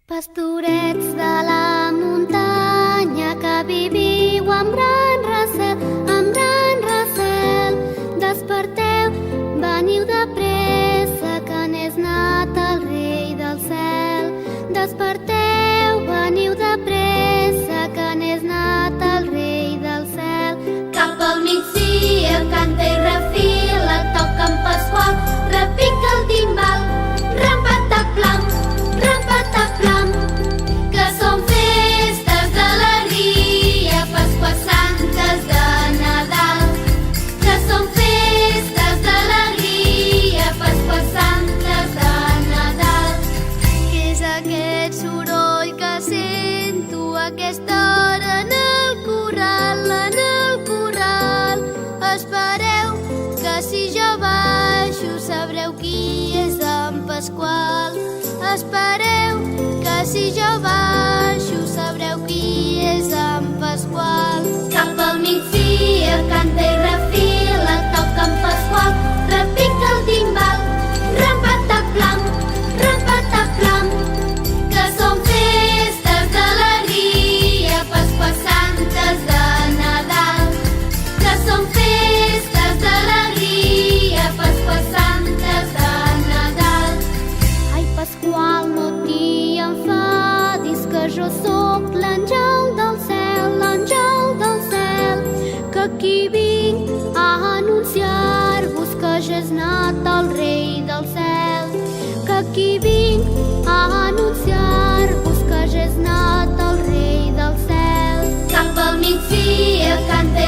Pastorets de la muntanya que viviu amb gran recel, desperteu, veniu de pressa, que n'és nat el rei del cel. Desperteu, veniu de pressa, que n'és nat el rei del cel. Cap al migdia canta i refila, toca en Pasqual, repica el timbal, rampataplam, rampataplam, que són festes d'alegria, Pasqua Santes de Nadal, que són festes d'alegria, Pasqua Santes de Nadal. Què és aquest soroll que sento a aquesta hora en el corral, en el corral? Espereu, que si jo baixo sabreu qui és en Pasqual. Espereu, que si jo baixo sabreu qui és en Pasqual. Cap al migdia canta i refila, toca en Pasqual, repica el timbal, rampataplam, rampataplam, que són festes d'alegria, Pasqua Santes de Nadal, que són festes d'alegria, Pasqua Santes de Nadal. Ai, Pasqual, no t'hi enfadis, que jo sóc l'àngel del cel, que aquí vinc a anunciar-vos que ja és nat el rei del cel, que aquí vinc a anunciar-vos que ja és nat el rei del cel. Cap al migdia canta i